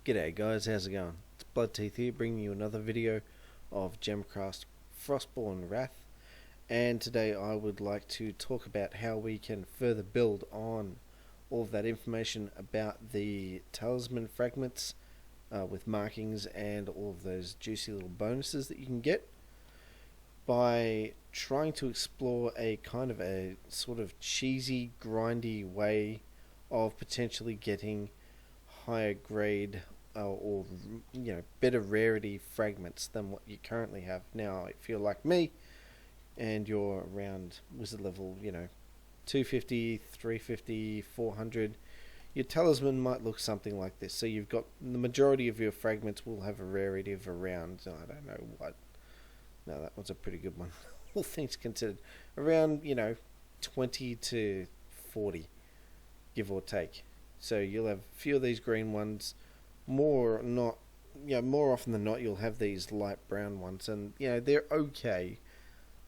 G'day guys, how's it going? It's Bloodteeth here, bringing you another video of Gemcraft Frostborn Wrath, and today I would like to talk about how we can further build on all of that information about the talisman fragments with markings and all of those juicy little bonuses that you can get by trying to explore a kind of a sort of cheesy, grindy way of potentially getting higher grade or better rarity fragments than what you currently have now. If you're like me and you're around wizard level 250, 350, 400, your talisman might look something like this. So you've got the majority of your fragments will have a rarity of around, I don't know what, no, that was a pretty good one all things considered, around 20 to 40, give or take. So you'll have a few of these green ones, more often than not you'll have these light brown ones, and they're okay,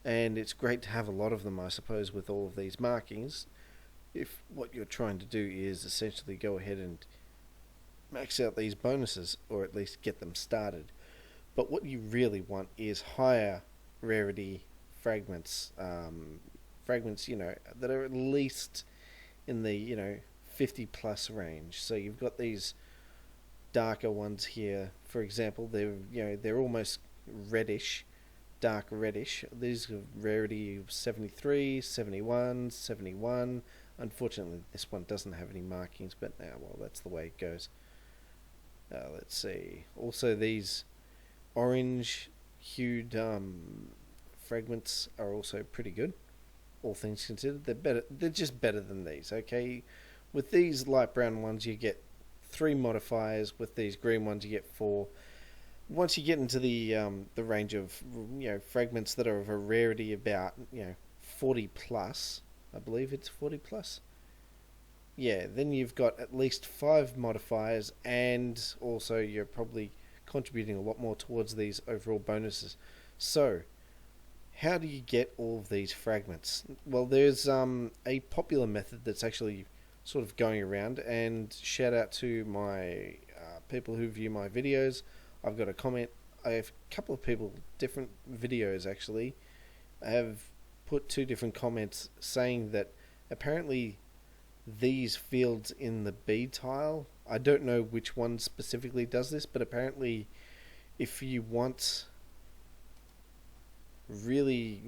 and it's great to have a lot of them, I suppose, with all of these markings, if what you're trying to do is essentially go ahead and max out these bonuses, or at least get them started. But what you really want is higher rarity fragments, that are at least in the 50 plus range. So you've got these darker ones here, for example. They're almost reddish, dark reddish. These are rarity 73, 71, 71. Unfortunately this one doesn't have any markings, but well, that's the way it goes. Let's see, also these orange hued fragments are also pretty good, all things considered. They're just better than these. Okay, with these light brown ones you get 3 modifiers, with these green ones you get 4. Once you get into the range of fragments that are of a rarity about 40 plus, I believe it's 40 plus, then you've got at least 5 modifiers, and also you're probably contributing a lot more towards these overall bonuses. So how do you get all of these fragments? Well, there's a popular method that's actually sort of going around, and shout out to my people who view my videos. I've got a comment. I have a couple of people, different videos actually, have put 2 different comments saying that apparently these fields in the B tile, I don't know which one specifically does this, but apparently if you want really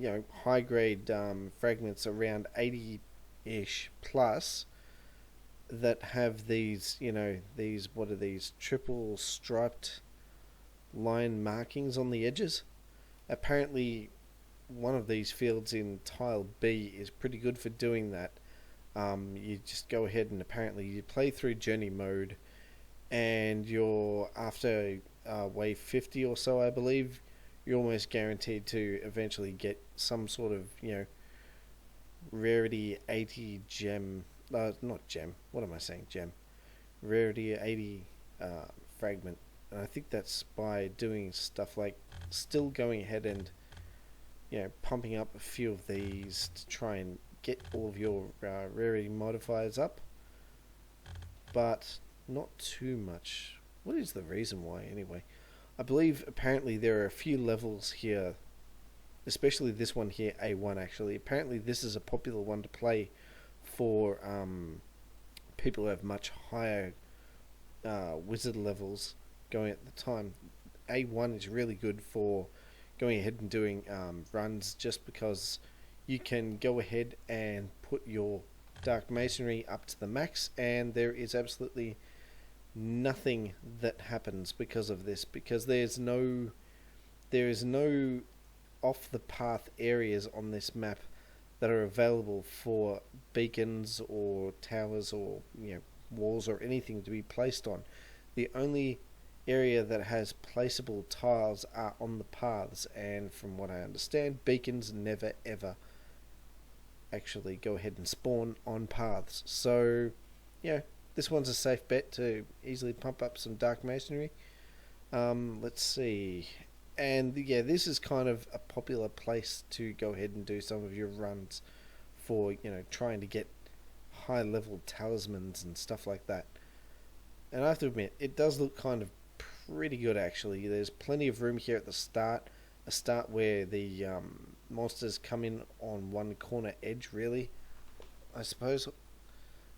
high grade fragments around 80-ish plus, that have these what are these triple striped line markings on the edges, apparently one of these fields in tile B is pretty good for doing that. You just go ahead and apparently you play through journey mode, and you're after wave 50 or so, I believe, you're almost guaranteed to eventually get some sort of rarity 80 gem, not gem, what am I saying, gem, rarity 80 fragment. And I think that's by doing stuff like still going ahead and pumping up a few of these to try and get all of your rarity modifiers up, but not too much. What is the reason why anyway? I believe apparently there are a few levels here, especially this one here, A1 actually. Apparently this is a popular one to play for people who have much higher wizard levels going at the time. A1 is really good for going ahead and doing runs, just because you can go ahead and put your dark masonry up to the max, and there is absolutely nothing that happens because of this, because there is no off the path areas on this map that are available for beacons or towers or walls or anything to be placed on. The only area that has placeable tiles are on the paths, and from what I understand, beacons never ever actually go ahead and spawn on paths. So this one's a safe bet to easily pump up some dark masonry. Let's see, and this is kind of a popular place to go ahead and do some of your runs for trying to get high level talismans and stuff like that. And I have to admit, it does look kind of pretty good actually. There's plenty of room here at the start. A start where the monsters come in on one corner edge, really. I suppose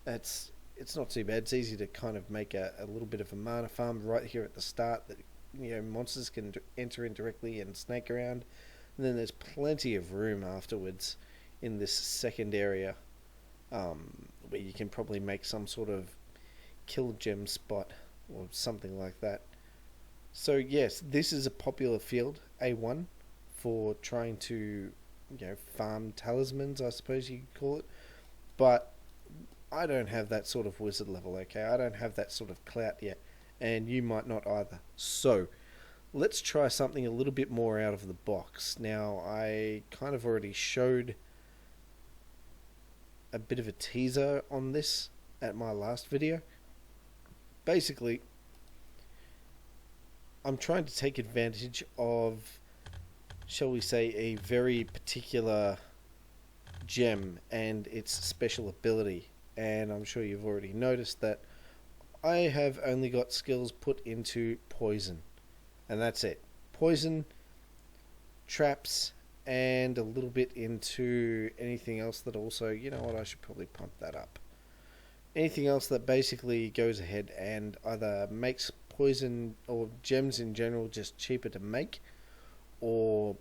it's not too bad. It's easy to kind of make a little bit of a mana farm right here at the start that monsters can enter in directly and snake around. And then there's plenty of room afterwards in this second area where you can probably make some sort of kill gem spot or something like that. So yes, this is a popular field, A1, for trying to farm talismans, I suppose you could call it. But I don't have that sort of wizard level, okay? I don't have that sort of clout yet, and you might not either. So let's try something a little bit more out of the box. Now, I kind of already showed a bit of a teaser on this at my last video. Basically, I'm trying to take advantage of, shall we say, a very particular gem and its special ability. And I'm sure you've already noticed that I have only got skills put into poison, and that's it. Poison, traps, and a little bit into anything else that also, you know what, I should probably pump that up. Anything else that basically goes ahead and either makes poison or gems in general just cheaper to make, or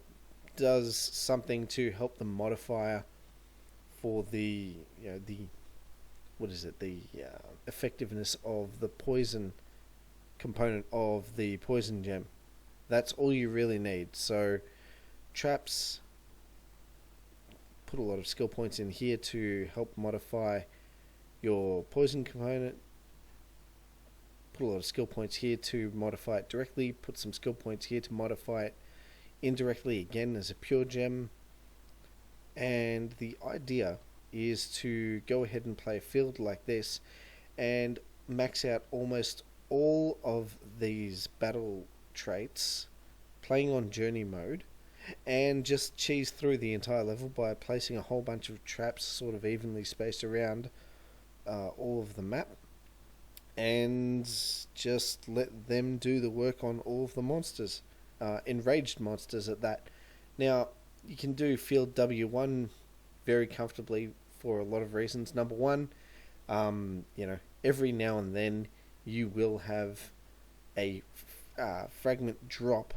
does something to help the modifier for the effectiveness of the poison component of the poison gem. That's all you really need. So traps, put a lot of skill points in here to help modify your poison component. Put a lot of skill points here to modify it directly. Put some skill points here to modify it indirectly again as a pure gem. And the idea is to go ahead and play a field like this and max out almost all of these battle traits playing on journey mode, and just cheese through the entire level by placing a whole bunch of traps sort of evenly spaced around all of the map, and just let them do the work on all of the monsters, enraged monsters at that. Now, you can do field W1 very comfortably for a lot of reasons. Number one, every now and then you will have a fragment drop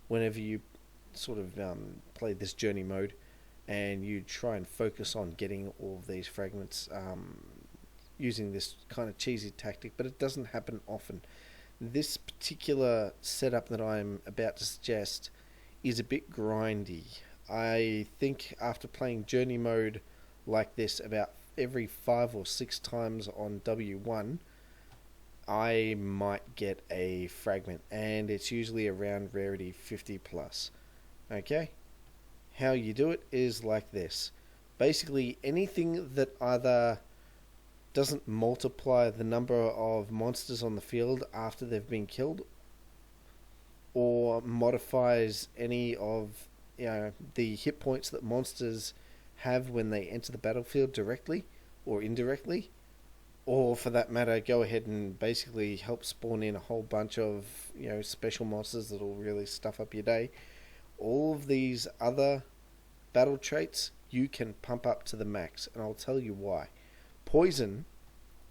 whenever you sort of play this journey mode, and you try and focus on getting all of these fragments using this kind of cheesy tactic, but it doesn't happen often. This particular setup that I'm about to suggest is a bit grindy. I think after playing journey mode like this about every 5 or 6 times on W1, I might get a fragment, and it's usually around rarity 50 plus. Okay? How you do it is like this. Basically, anything that either doesn't multiply the number of monsters on the field after they've been killed, or modifies any of the hit points that monsters have when they enter the battlefield directly or indirectly, or for that matter go ahead and basically help spawn in a whole bunch of special monsters that'll really stuff up your day. All of these other battle traits you can pump up to the max, and I'll tell you why. Poison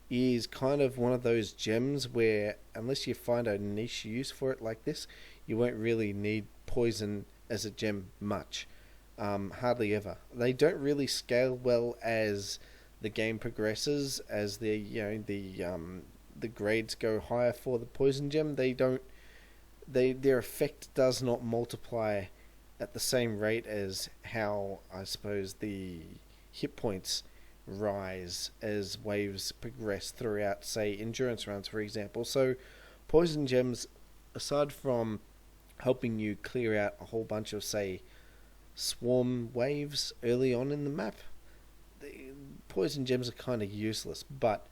is kind of one of those gems where, unless you find a niche use for it like this, you won't really need poison as a gem much. Hardly ever. They don't really scale well as the game progresses, as the grades go higher for the poison gem. Their effect does not multiply at the same rate as how, I suppose, the hit points rise as waves progress throughout, say, endurance runs, for example. So poison gems, aside from helping you clear out a whole bunch of, say, swarm waves early on in the map, the poison gems are kind of useless. But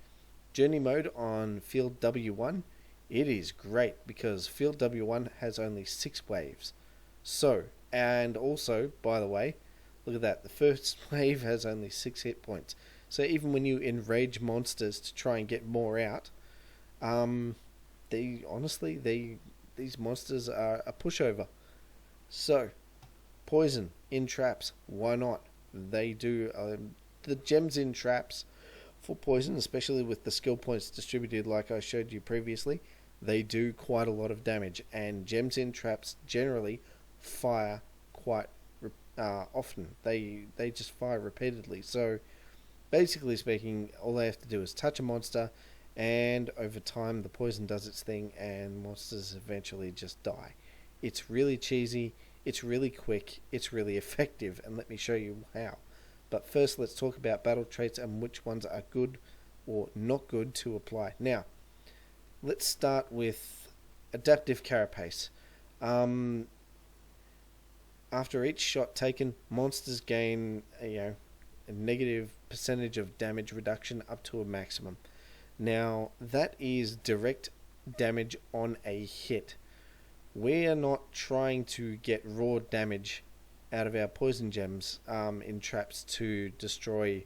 journey mode on field W1, it is great, because field W1 has only 6 waves. So, and also, by the way, look at that, the first wave has only 6 hit points. So even when you enrage monsters to try and get more out, They honestly, these monsters are a pushover. So, poison in traps, why not? They do the gems in traps for poison, especially with the skill points distributed like I showed you previously. They do quite a lot of damage, and gems in traps generally fire quite often. They just fire repeatedly. So basically speaking, all they have to do is touch a monster, and over time the poison does its thing, and monsters eventually just die. It's really cheesy, it's really quick, it's really effective, and let me show you how. But first, let's talk about battle traits and which ones are good or not good to apply. Now, let's start with adaptive Carapace. After each shot taken, monsters gain a negative percentage of damage reduction up to a maximum. Now, that is direct damage on a hit. We are not trying to get raw damage out of our poison gems in traps to destroy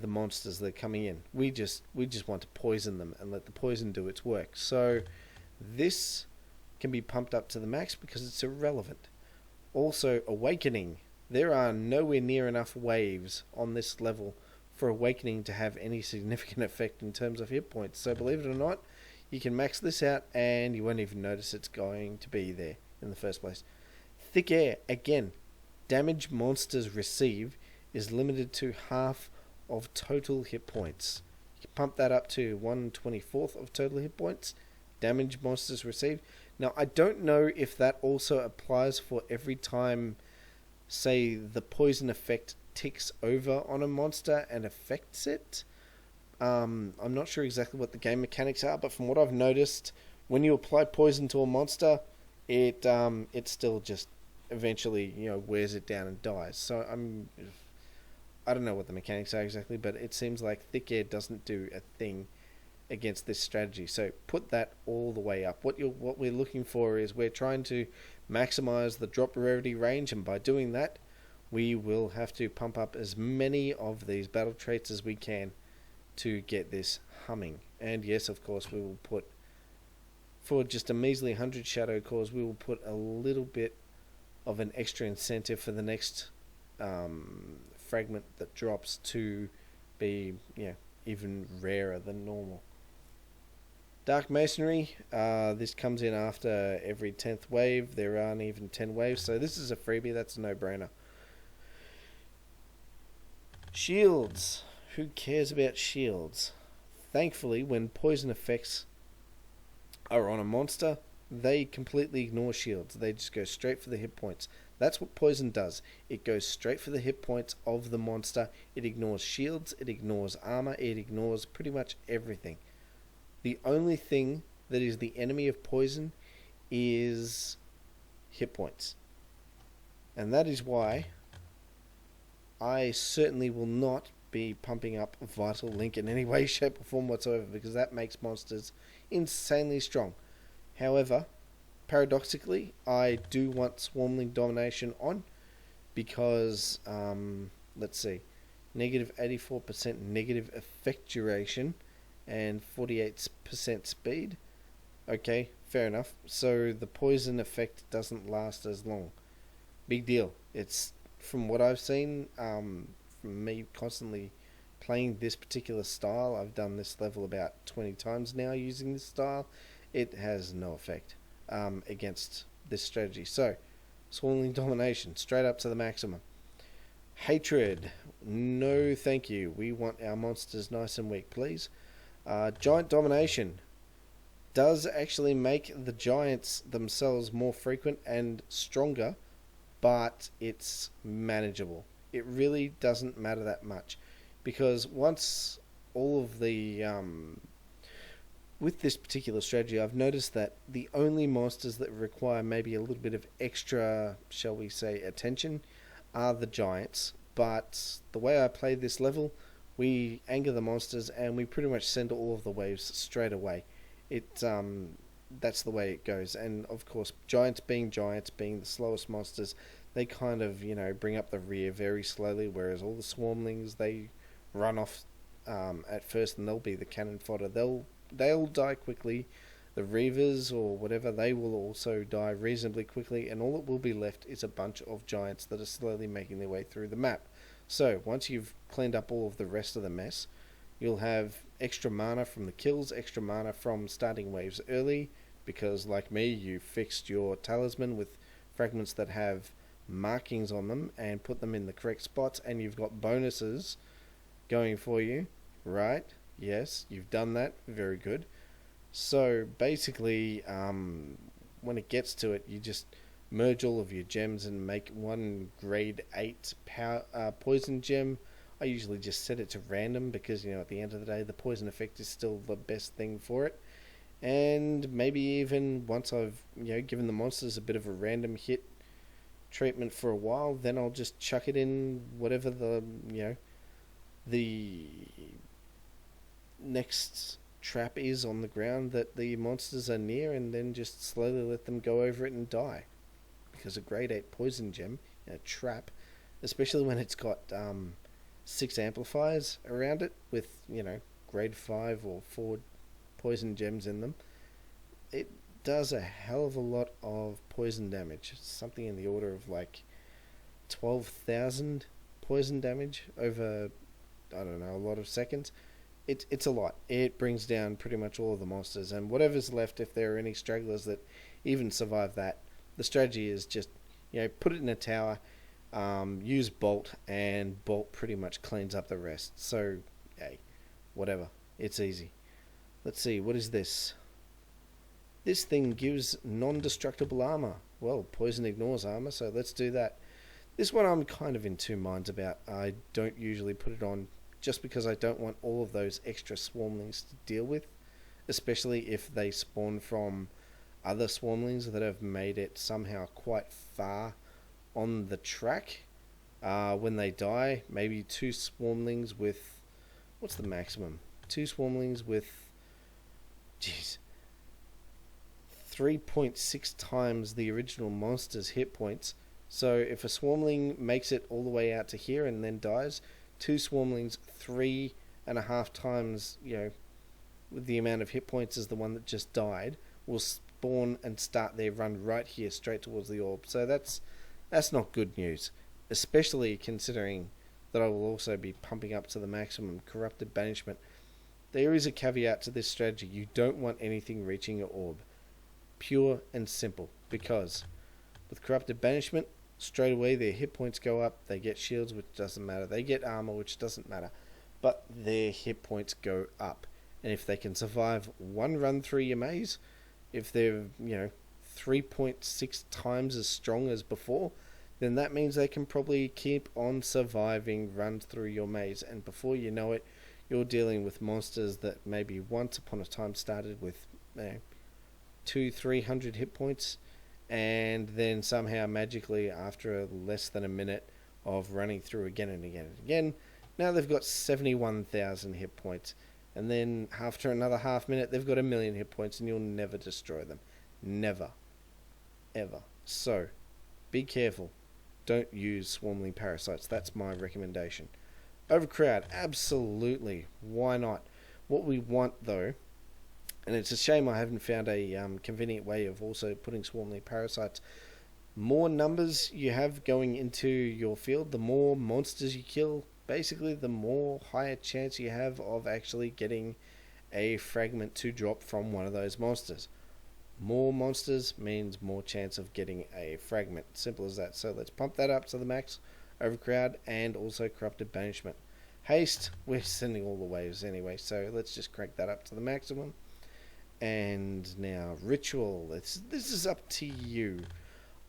the monsters that are coming in. We just want to poison them and let the poison do its work. So this can be pumped up to the max because it's irrelevant. Also, awakening. There are nowhere near enough waves on this level for awakening to have any significant effect in terms of hit points. So believe it or not, you can max this out and you won't even notice it's going to be there in the first place. Thick air, again, damage monsters receive is limited to half of total hit points. You can pump that up to 1/24 of total hit points. Damage monsters receive. Now, I don't know if that also applies for every time, say, the poison effect ticks over on a monster and affects it. I'm not sure exactly what the game mechanics are, but from what I've noticed, when you apply poison to a monster, it still just eventually wears it down and dies. So I don't know what the mechanics are exactly, but it seems like thick air doesn't do a thing against this strategy. So put that all the way up. What we're looking for is we're trying to maximize the drop rarity range, and by doing that, we will have to pump up as many of these battle traits as we can to get this humming. And yes, of course, we will put, for just a measly 100 shadow cores, we will put a little bit of an extra incentive for the next fragment that drops to be even rarer than normal. Dark Masonry, this comes in after every 10th wave. There aren't even 10 waves, so this is a freebie. That's a no-brainer. Shields. Who cares about shields? Thankfully, when poison effects are on a monster, they completely ignore shields. They just go straight for the hit points. That's what poison does. It goes straight for the hit points of the monster. It ignores shields, it ignores armor, it ignores pretty much everything. The only thing that is the enemy of poison is hit points. And that is why I certainly will not be pumping up Vital Link in any way, shape or form whatsoever, because that makes monsters insanely strong. However, paradoxically, I do want Swarmling Domination on because, let's see, negative 84% negative effect duration and 48% speed. Okay, fair enough. So the poison effect doesn't last as long. Big deal. It's, from what I've seen, from me constantly playing this particular style, I've done this level about 20 times now using this style, it has no effect against this strategy. So, Swarmling Domination, straight up to the maximum. Hatred, no thank you. We want our monsters nice and weak, please. Giant Domination does actually make the giants themselves more frequent and stronger, but it's manageable. It really doesn't matter that much, because once all of the with this particular strategy, I've noticed that the only monsters that require maybe a little bit of extra, shall we say, attention are the giants. But the way I play this level, we anger the monsters and we pretty much send all of the waves straight away. That's the way it goes. And of course, giants being the slowest monsters, they kind of bring up the rear very slowly, whereas all the swarmlings, they run off at first, and they'll be the cannon fodder. They'll they'll die quickly. The Reavers or whatever, they will also die reasonably quickly, and all that will be left is a bunch of giants that are slowly making their way through the map. So once you've cleaned up all of the rest of the mess, you'll have extra mana from the kills, extra mana from starting waves early, because like me, you fixed your talisman with fragments that have markings on them and put them in the correct spots, and you've got bonuses going for you, right? Yes, you've done that. Very good. So basically, when it gets to it, you just merge all of your gems and make one grade 8 poison gem. I usually just set it to random because, at the end of the day, the poison effect is still the best thing for it. And maybe even once I've, given the monsters a bit of a random hit treatment for a while, then I'll just chuck it in whatever the next trap is on the ground that the monsters are near, and then just slowly let them go over it and die. Because a grade 8 poison gem, a trap, especially when it's got 6 amplifiers around it with, grade 5 or 4 poison gems in them, it does a hell of a lot of poison damage. Something in the order of like 12,000 poison damage over, I don't know, a lot of seconds. It's a lot. It brings down pretty much all of the monsters, and whatever's left, if there are any stragglers that even survive that, the strategy is just, put it in a tower, use Bolt, and Bolt pretty much cleans up the rest. So, hey, whatever. It's easy. Let's see, what is this? This thing gives non-destructible armor. Well, poison ignores armor, so let's do that. This one I'm kind of in two minds about. I don't usually put it on just because I don't want all of those extra swarmlings to deal with, especially if they spawn from other swarmlings that have made it somehow quite far on the track. When they die, maybe 2 swarmlings with... what's the maximum? 2 swarmlings with... 3.6 times the original monster's hit points. So if a swarmling makes it all the way out to here and then dies, 2 swarmlings 3.5 times, with the amount of hit points as the one that just died, will spawn and start their run right here straight towards the orb. So that's not good news, especially considering that I will also be pumping up to the maximum Corrupted Banishment. There is a caveat to this strategy. You don't want anything reaching your orb. Pure and simple, because with Corrupted Banishment, straight away their hit points go up, they get shields, which doesn't matter, they get armor, which doesn't matter, but their hit points go up. And if they can survive one run through your maze, if they're 3.6 times as strong as before, then that means they can probably keep on surviving runs through your maze, and before you know it, you're dealing with monsters that maybe once upon a time started with 200-300 hit points, and then somehow magically after less than a minute of running through again and again and again, now they've got 71,000 hit points, and then after another half minute they've got 1,000,000 hit points, and you'll never destroy them. Never. Ever. So, be careful. Don't use swarmling parasites. That's my recommendation. Overcrowd, absolutely. Why not? What we want though, and it's a shame I haven't found a convenient way of also putting swarmling parasites. More numbers you have going into your field, the more monsters you kill, basically the more higher chance you have of actually getting a fragment to drop from one of those monsters. More monsters means more chance of getting a fragment. Simple as that. So let's pump that up to the max. Overcrowd and also Corrupted Banishment. Haste, we're sending all the waves anyway, so let's just crank that up to the maximum. And now Ritual, this is up to you.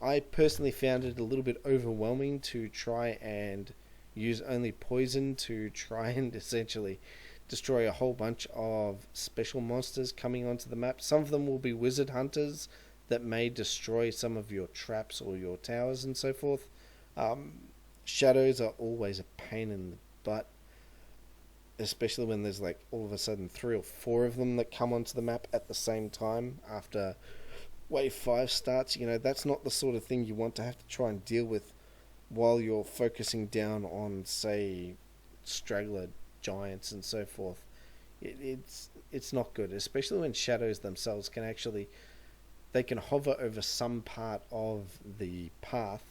I personally found it a little bit overwhelming to try and use only poison to try and essentially destroy a whole bunch of special monsters coming onto the map. Some of them will be wizard hunters that may destroy some of your traps or your towers and so forth. Shadows are always a pain in the butt, especially when there's like all of a sudden 3 or 4 of them that come onto the map at the same time after wave 5 starts. That's not the sort of thing you want to have to try and deal with while you're focusing down on, say, straggler giants and so forth. It's not good, especially when shadows themselves can actually, they can hover over some part of the path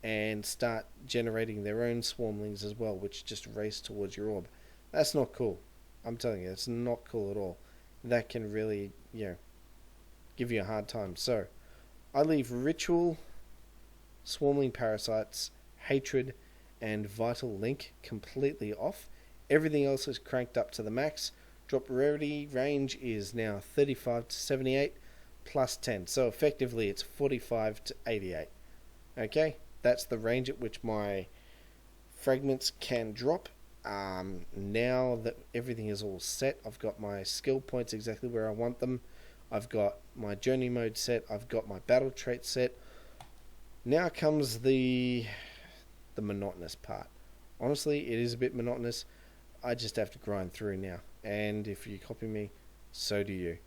and start generating their own swarmlings as well, which just race towards your orb. That's not cool. I'm telling you, it's not cool at all. That can really, give you a hard time. So, I leave Ritual, Swarmling Parasites, Hatred, and Vital Link completely off. Everything else is cranked up to the max. Drop Rarity range is now 35 to 78 plus 10. So effectively it's 45 to 88. Okay, that's the range at which my fragments can drop. Now that everything is all set, I've got my skill points exactly where I want them. I've got my journey mode set. I've got my battle trait set. Now comes the monotonous part. Honestly, it is a bit monotonous. I just have to grind through now. And if you copy me, so do you.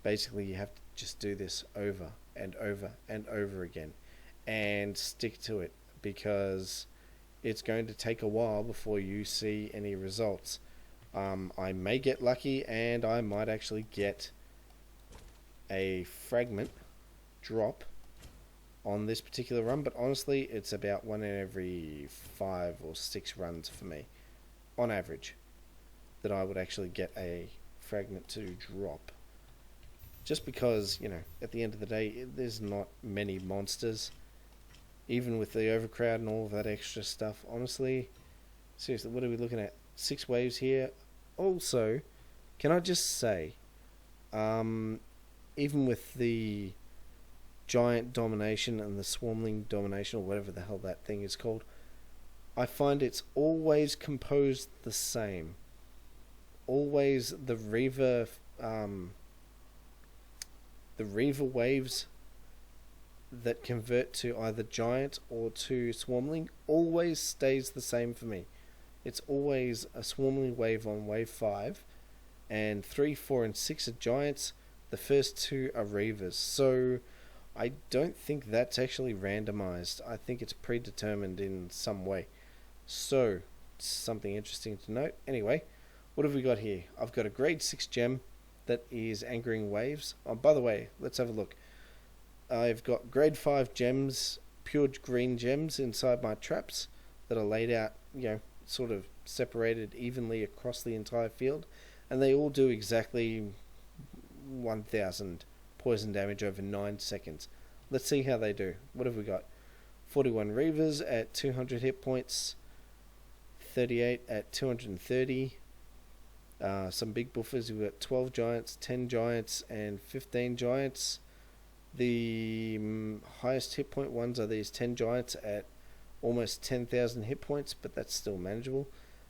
Basically, you have to just do this over and over and over again. And stick to it. Because it's going to take a while before you see any results. I may get lucky and I might actually get a fragment drop on this particular run, but honestly it's about 1 in every 5 or 6 runs for me on average that I would actually get a fragment to drop, just because, at the end of the day there's not many monsters, even with the overcrowd and all of that extra stuff. Honestly, seriously, what are we looking at? 6 waves here. Also, can I just say, even with the giant domination and the swarmling domination, or whatever the hell that thing is called, I find it's always composed the same. Always the Reaver waves that convert to either giant or to swarmling always stays the same for me. It's always a swarmling wave on wave 5, and 3, 4, and 6 are giants. The first 2 are Reavers. So I don't think that's actually randomized. I think it's predetermined in some way. So, something interesting to note. Anyway, what have we got here? I've got a grade 6 gem that is Angering Waves. Oh, by the way, let's have a look. I've got grade 5 gems, pure green gems inside my traps that are laid out, sort of separated evenly across the entire field. And they all do exactly 1000 poison damage over 9 seconds. Let's see how they do. What have we got? 41 Reavers at 200 hit points, 38 at 230. Some big buffers. We've got 12 giants, 10 giants, and 15 giants. The highest hit point ones are these 10 giants at almost 10,000 hit points, but that's still manageable.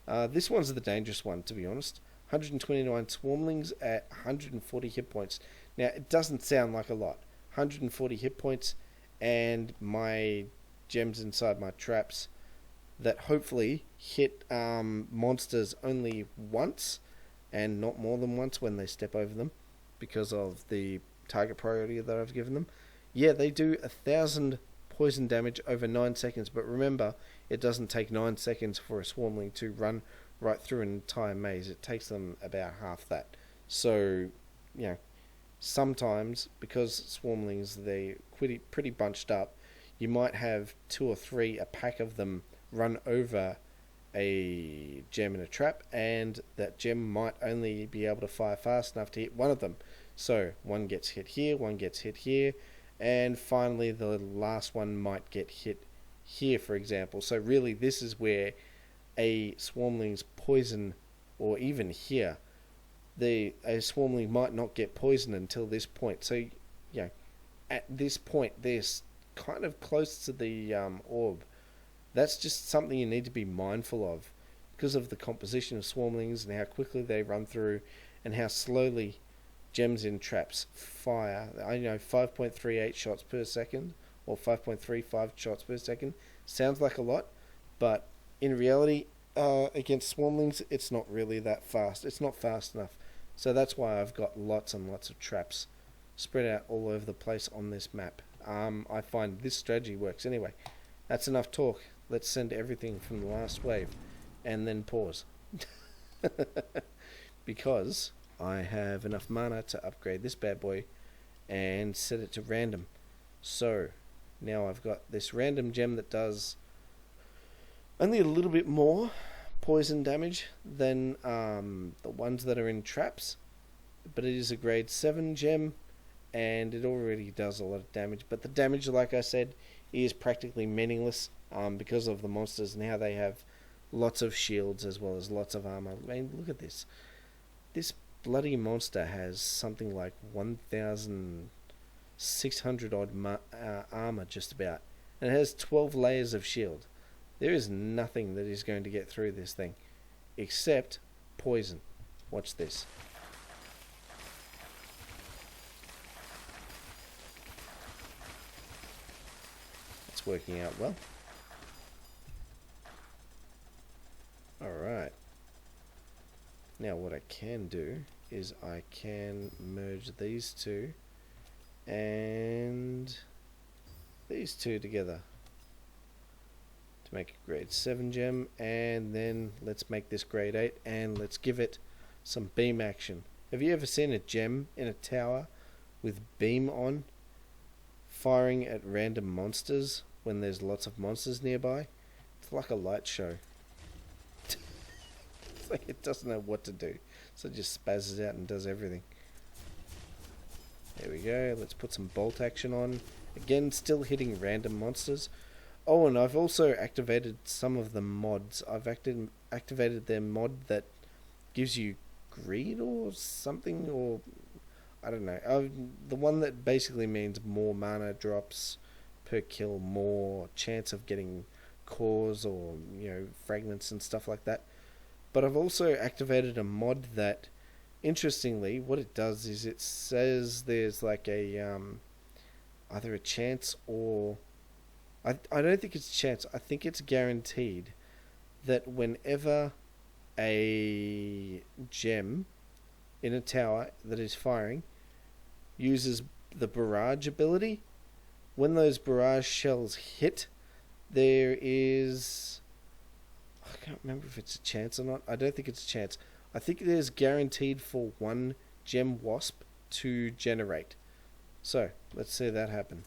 This one's the dangerous one, to be honest. 129 swarmlings at 140 hit points. Now, it doesn't sound like a lot. 140 hit points, and my gems inside my traps that hopefully hit monsters only once and not more than once when they step over them, because of the target priority that I've given them. Yeah, they do 1,000 poison damage over 9 seconds, but remember, it doesn't take 9 seconds for a swarmling to run right through an entire maze. It takes them about half that. So, sometimes, because swarmlings, they're pretty bunched up, you might have 2 or 3, a pack of them, run over a gem in a trap, and that gem might only be able to fire fast enough to hit one of them. So, one gets hit here, one gets hit here, and finally the last one might get hit here, for example. So really, this is where a swarmling's poison, or even here, a swarmling might not get poisoned until this point. So, at this point, they're kind of close to the orb. That's just something you need to be mindful of, because of the composition of swarmlings and how quickly they run through, and how slowly gems in traps fire. 5.38 shots per second, or 5.35 shots per second. Sounds like a lot, but in reality, against swarmlings, it's not really that fast. It's not fast enough. So that's why I've got lots and lots of traps spread out all over the place on this map. I find this strategy works. Anyway, that's enough talk. Let's send everything from the last wave, and then pause. because I have enough mana to upgrade this bad boy and set it to random. So now I've got this random gem that does only a little bit more poison damage than the ones that are in traps, but it is a grade 7 gem and it already does a lot of damage. But the damage, like I said, is practically meaningless because of the monsters and how they have lots of shields as well as lots of armor. I mean, look at this. This bloody monster has something like 1,600 odd armor just about, and it has 12 layers of shield. There is nothing that is going to get through this thing except poison. Watch this. It's working out well. Alright. Now what I can do is I can merge these two and these two together to make a grade 7 gem, and then let's make this grade 8 and let's give it some beam action. Have you ever seen a gem in a tower with beam on firing at random monsters when there's lots of monsters nearby? It's like a light show. It's like it doesn't know what to do, so it just spazzes out and does everything. There we go. Let's put some bolt action on. Again, still hitting random monsters. Oh, and I've also activated some of the mods. I've activated their mod that gives you greed or something, or I don't know. The one that basically means more mana drops per kill, more chance of getting cores or fragments and stuff like that. But I've also activated a mod that, interestingly, what it does is it says there's like a either a chance or I don't think it's a chance. I think it's guaranteed that whenever a gem in a tower that is firing uses the barrage ability, when those barrage shells hit, there is... I can't remember if it's a chance or not. I don't think it's a chance. I think there's guaranteed for one gem wasp to generate. So, let's see that happen.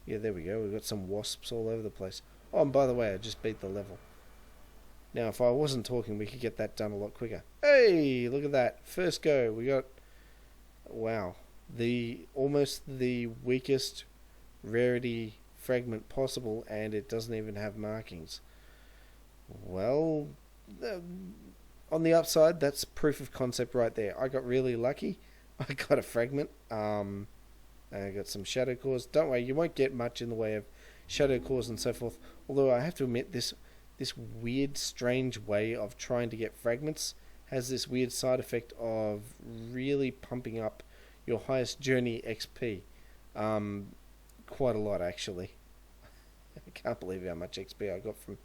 Yeah, there we go. We've got some wasps all over the place. Oh, and by the way, I just beat the level. Now, if I wasn't talking, we could get that done a lot quicker. Hey, look at that. First go. We got... Wow. Almost the weakest rarity fragment possible, and it doesn't even have markings. Well, on the upside, that's proof of concept right there. I got really lucky. I got a fragment. I got some shadow cores. Don't worry, you won't get much in the way of shadow cores and so forth. Although I have to admit, this weird, strange way of trying to get fragments has this weird side effect of really pumping up your highest journey XP. Quite a lot, actually. I can't believe how much XP I got from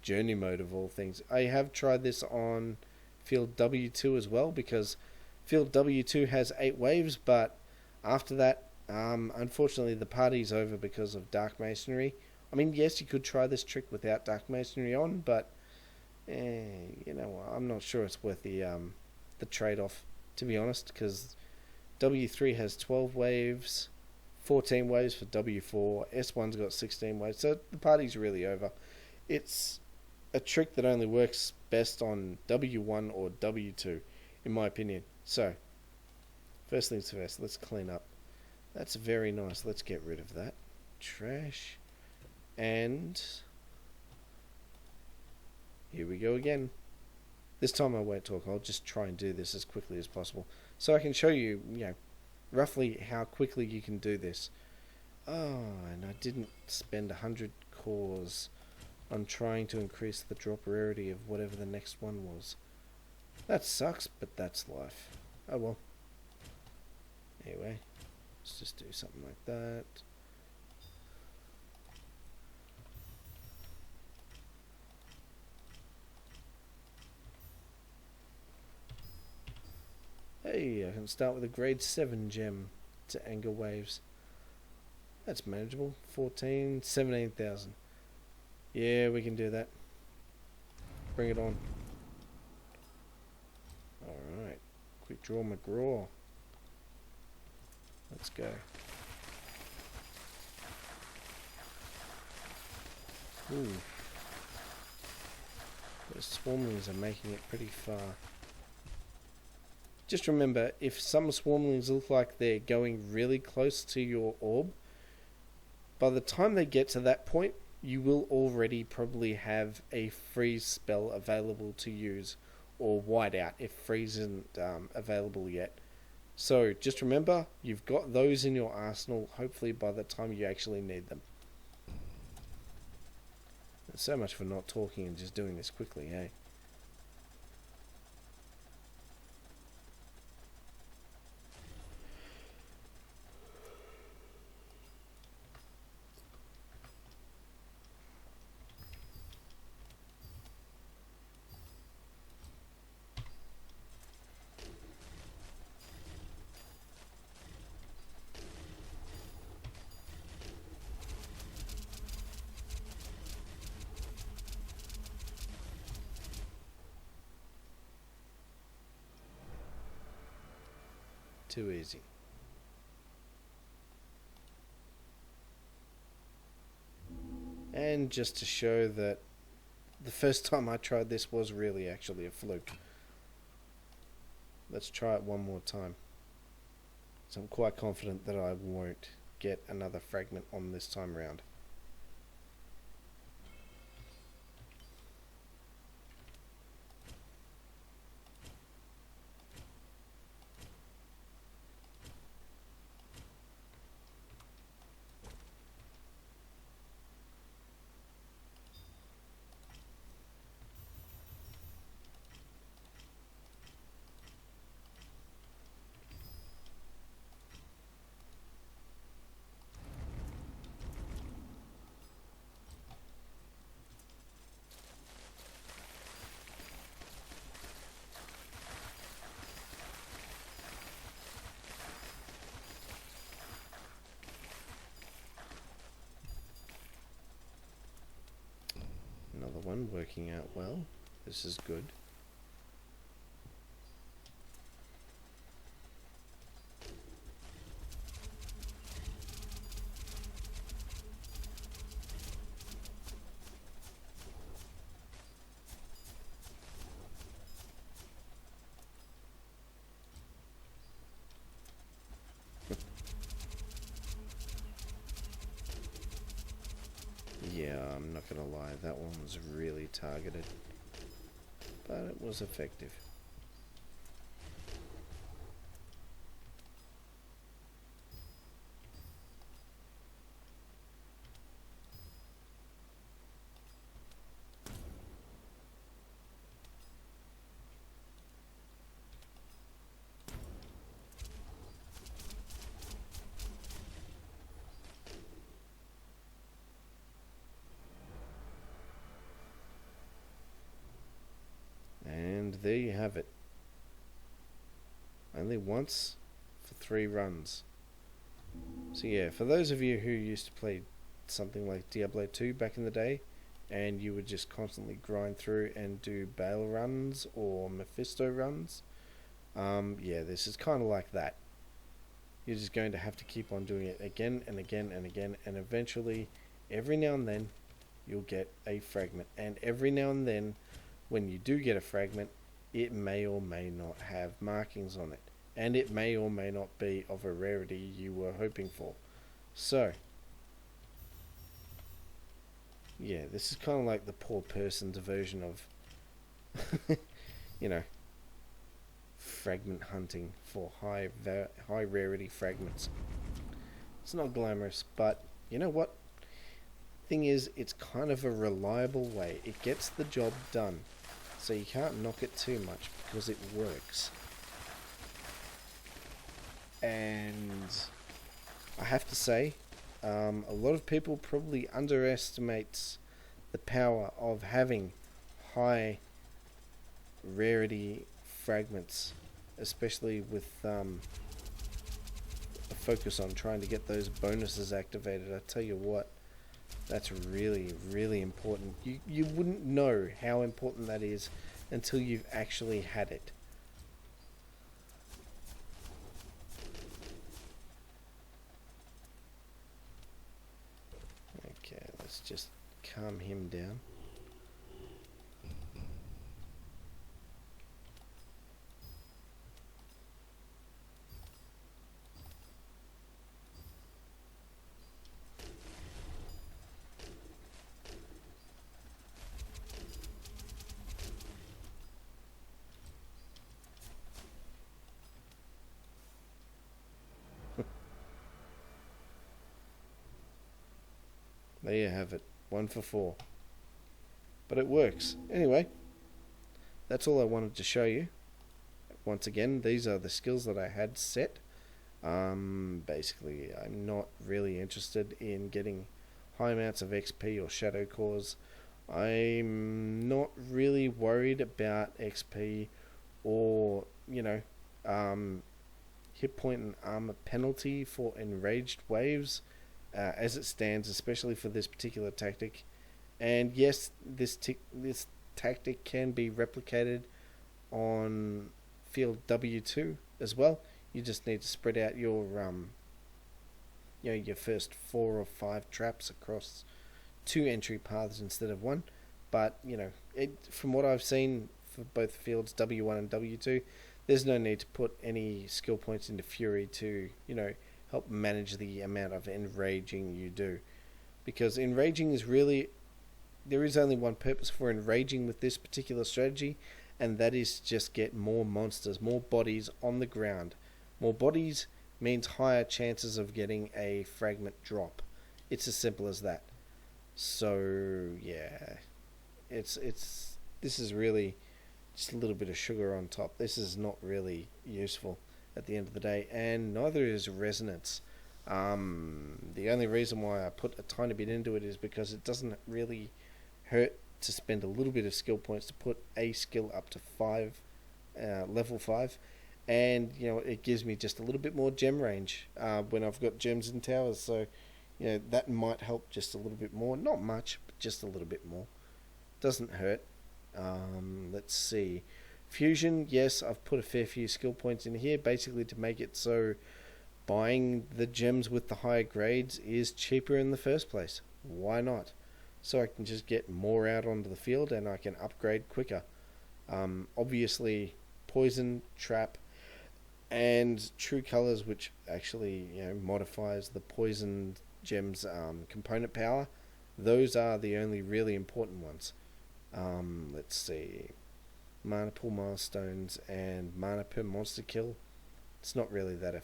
journey mode of all things. I have tried this on field W2 as well, because field W2 has 8 waves, but after that, unfortunately the party's over because of dark masonry. I mean, yes, you could try this trick without dark masonry on, but I'm not sure it's worth the trade-off, to be honest, because W3 has 12 waves, 14 waves for W4, S1's got 16 waves, so the party's really over. It's a trick that only works best on W1 or W2, in my opinion. So, first things first, let's clean up. That's very nice. Let's get rid of that trash. And here we go again. This time I won't talk. I'll just try and do this as quickly as possible, so I can show you, roughly how quickly you can do this. Oh, and I didn't spend 100 cores on trying to increase the drop rarity of whatever the next one was. That sucks, but that's life. Oh well. Anyway, let's just do something like that. Hey, I can start with a grade 7 gem to anger waves. That's manageable. 17,000. Yeah, we can do that. Bring it on. Alright. Quick draw McGraw. Let's go. Ooh. Those swarmlings are making it pretty far. Just remember, if some swarmlings look like they're going really close to your orb, by the time they get to that point, you will already probably have a freeze spell available to use, or whiteout if freeze isn't available yet. So just remember, you've got those in your arsenal, hopefully by the time you actually need them. So much for not talking and just doing this quickly, eh? Too easy. And just to show that the first time I tried this was really actually a fluke. Let's try it one more time. So I'm quite confident that I won't get another fragment on this time round. Another one working out well. This is good. Yeah, I'm not gonna lie, that one was really targeted, but it was effective. And there you have it. Only once for 3 runs. So yeah, for those of you who used to play something like Diablo 2 back in the day, and you would just constantly grind through and do Bale runs or Mephisto runs, yeah, this is kind of like that. You're just going to have to keep on doing it again and again and again, and eventually, every now and then, you'll get a fragment. And every now and then, when you do get a fragment, it may or may not have markings on it, and it may or may not be of a rarity you were hoping for. So yeah, this is kind of like the poor person's version of you know, fragment hunting for high rarity fragments. It's not glamorous, but you know what, thing is, it's kind of a reliable way. It gets the job done. So you can't knock it too much because it works. And I have to say, a lot of people probably underestimate the power of having high rarity fragments, especially with a focus on trying to get those bonuses activated. I tell you what, That's really, really important. You wouldn't know how important that is until you've actually had it. Okay, let's just calm him down. There you have it. 1 for 4. But it works. Anyway, that's all I wanted to show you. Once again, these are the skills that I had set. Basically, I'm not really interested in getting high amounts of XP or shadow cores. I'm not really worried about XP or, hit point and armor penalty for enraged waves. As it stands, especially for this particular tactic. And yes, this tactic can be replicated on field W2 as well. You just need to spread out your your first 4 or 5 traps across 2 entry paths instead of 1. But from what I've seen for both fields W1 and W2, there's no need to put any skill points into Fury to help manage the amount of enraging you do, because enraging is really, there is only one purpose for enraging with this particular strategy, and that is just get more monsters, more bodies on the ground. More bodies means higher chances of getting a fragment drop. It's as simple as that. So yeah, this is really just a little bit of sugar on top. This is not really useful at the end of the day, and neither is resonance. The only reason why I put a tiny bit into it is because it doesn't really hurt to spend a little bit of skill points to put a skill up to 5, level 5, and it gives me just a little bit more gem range when I've got gems and towers. So that might help just a little bit more, not much, but just a little bit more. Doesn't hurt. Let's see. Fusion, yes, I've put a fair few skill points in here, basically to make it so buying the gems with the higher grades is cheaper in the first place. Why not? So I can just get more out onto the field and I can upgrade quicker. Obviously, poison, trap, and true colors, which actually modifies the poison gems component power. Those are the only really important ones. Let's see. Mana pool milestones and mana per monster kill. It's not really that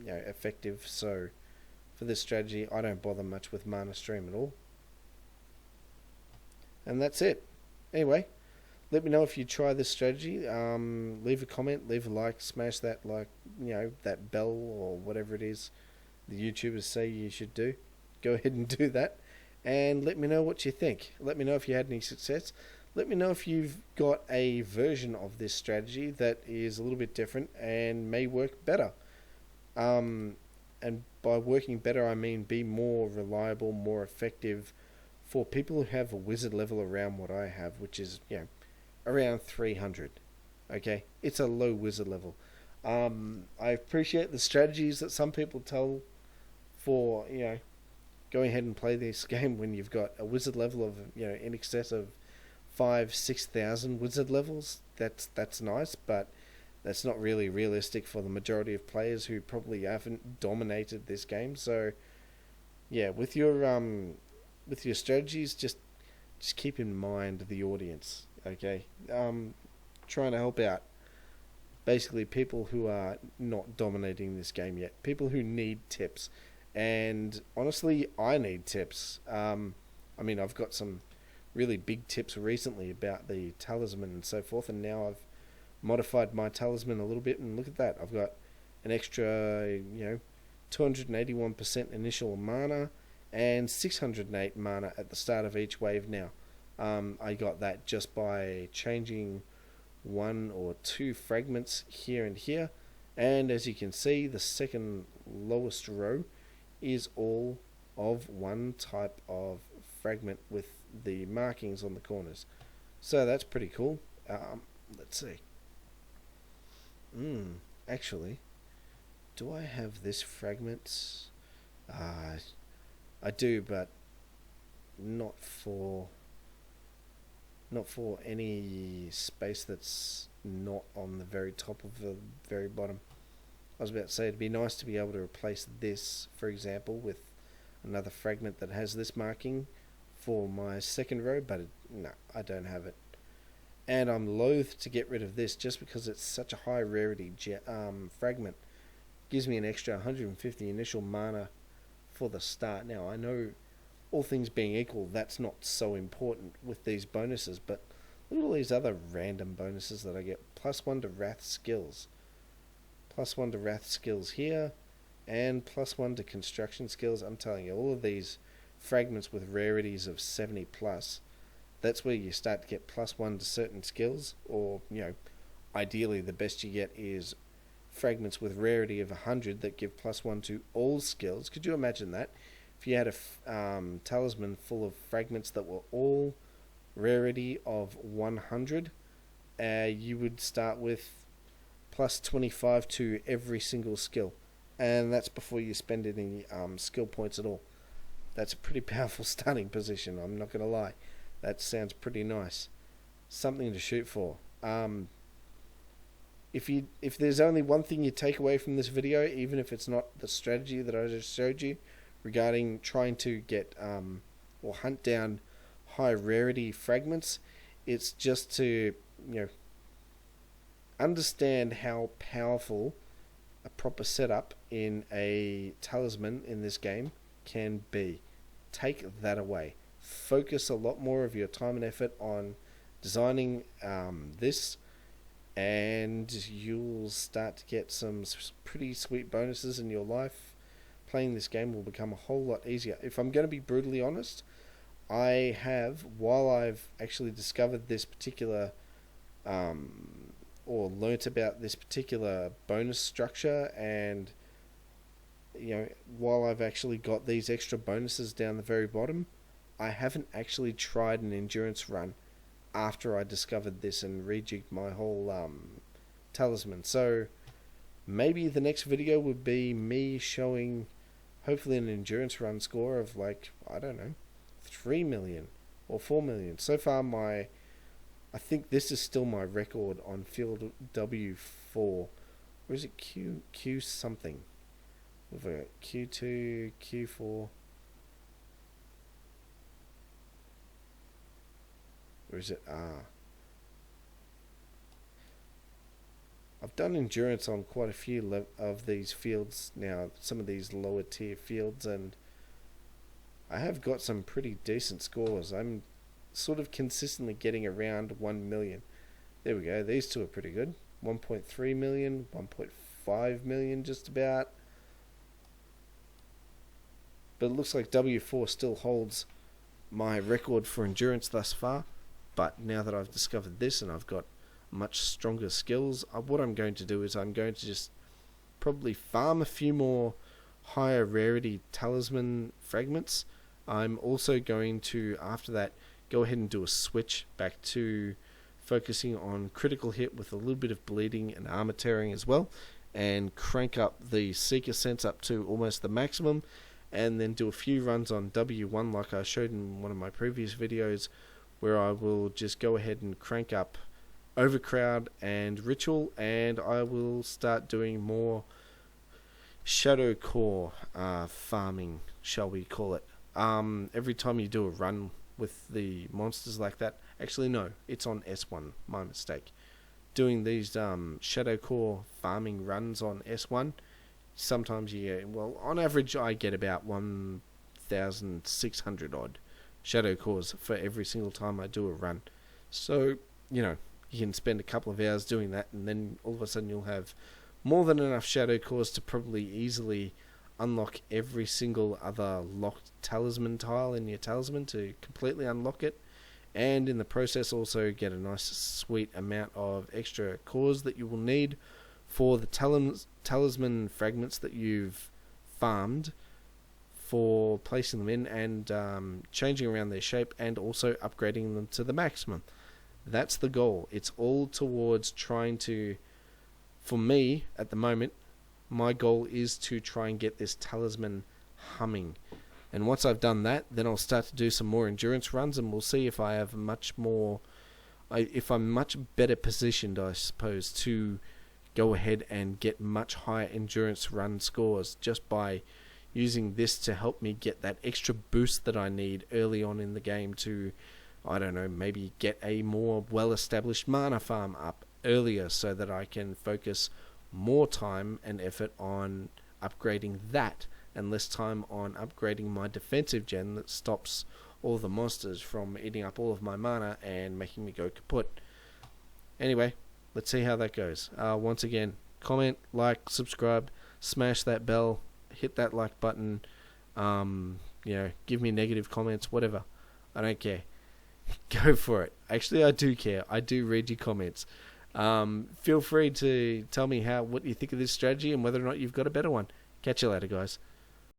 effective, so for this strategy I don't bother much with mana stream at all. And that's it. Anyway, let me know if you try this strategy. Leave a comment, leave a like, smash that that bell or whatever it is the YouTubers say you should do. Go ahead and do that, and let me know what you think. Let me know if you had any success. Let me know if you've got a version of this strategy that is a little bit different and may work better. And by working better, I mean be more reliable, more effective for people who have a wizard level around what I have, which is around 300. Okay, it's a low wizard level. I appreciate the strategies that some people tell for going ahead and play this game when you've got a wizard level of in excess of 5,000-6,000 wizard levels. That's nice, but that's not really realistic for the majority of players who probably haven't dominated this game. So yeah, with your strategies, just keep in mind the audience. Okay, trying to help out basically people who are not dominating this game yet, people who need tips. And honestly, I need tips. I've got some really big tips recently about the talisman and so forth, and now I've modified my talisman a little bit, and look at that, I've got an extra 281% initial mana and 608 mana at the start of each wave now. I got that just by changing 1 or 2 fragments here and here, and as you can see, the second lowest row is all of one type of fragment with the markings on the corners. So that's pretty cool. Let's see. Actually, do I have this fragment? I do, but not for any space that's not on the very top of the very bottom. I was about to say it'd be nice to be able to replace this, for example, with another fragment that has this marking for my second row, but no, I don't have it. And I'm loath to get rid of this just because it's such a high rarity fragment. Gives me an extra 150 initial mana for the start. Now, I know, all things being equal, that's not so important with these bonuses, but look at all these other random bonuses that I get. +1 to Wrath skills. +1 to Wrath skills here, and +1 to construction skills. I'm telling you, all of these fragments with rarities of 70 plus, that's where you start to get +1 to certain skills, or, you know, ideally the best you get is fragments with rarity of 100 that give +1 to all skills. Could you imagine that? If you had a talisman full of fragments that were all rarity of 100, you would start with +25 to every single skill. And that's before you spend any skill points at all. That's a pretty powerful starting position, I'm not going to lie. That sounds pretty nice. Something to shoot for. If there's only one thing you take away from this video, even if it's not the strategy that I just showed you regarding trying to get or hunt down high rarity fragments, it's just to, you know, understand how powerful a proper setup in a talisman in this game can be. Take that away. Focus a lot more of your time and effort on designing this, and you'll start to get some pretty sweet bonuses in your life. Playing this game will become a whole lot easier. If I'm going to be brutally honest, I have, while I've actually discovered this particular or learnt about this particular bonus structure, and, you know, while I've actually got these extra bonuses down the very bottom, I haven't actually tried an endurance run after I discovered this and rejigged my whole talisman. So maybe the next video would be me showing hopefully an endurance run score of, like, I don't know, 3 million or 4 million. So far I think this is still my record on field W4. Or is it Q something? With a Q2, Q4. Or is it R? I've done endurance on quite a few of these fields now, some of these lower tier fields, and I have got some pretty decent scores. I'm sort of consistently getting around 1 million. There we go, these two are pretty good. 1.3 million, 1.5 million just about. But it looks like W4 still holds my record for endurance thus far. But now that I've discovered this and I've got much stronger skills, what I'm going to do is I'm going to just probably farm a few more higher rarity talisman fragments. I'm also going to, after that, go ahead and do a switch back to focusing on critical hit with a little bit of bleeding and armor tearing as well, and crank up the Seeker Sense up to almost the maximum, and then do a few runs on W1 like I showed in one of my previous videos, where I will just go ahead and crank up Overcrowd and Ritual, and I will start doing more Shadow Core farming, shall we call it. Every time you do a run with the monsters like that, actually no, it's on S1, my mistake. Doing these Shadow Core farming runs on S1, sometimes you get, well, on average I get about 1,600 odd Shadow Cores for every single time I do a run. So, you know, you can spend a couple of hours doing that, and then all of a sudden you'll have more than enough Shadow Cores to probably easily unlock every single other locked talisman tile in your talisman to completely unlock it, and in the process also get a nice sweet amount of extra cores that you will need for the talisman fragments that you've farmed for placing them in and changing around their shape and also upgrading them to the maximum. That's the goal. It's all towards trying to, for me at the moment, my goal is to try and get this talisman humming. And once I've done that, then I'll start to do some more endurance runs, and we'll see if I have if I'm much better positioned, I suppose, to go ahead and get much higher endurance run scores just by using this to help me get that extra boost that I need early on in the game to, I don't know, maybe get a more well-established mana farm up earlier so that I can focus more time and effort on upgrading that and less time on upgrading my defensive gen that stops all the monsters from eating up all of my mana and making me go kaput. Anyway, let's see how that goes. Once again, comment, like, subscribe, smash that bell, hit that like button, give me negative comments, whatever. I don't care. Go for it. Actually, I do care. I do read your comments. Feel free to tell me what you think of this strategy and whether or not you've got a better one. Catch you later, guys.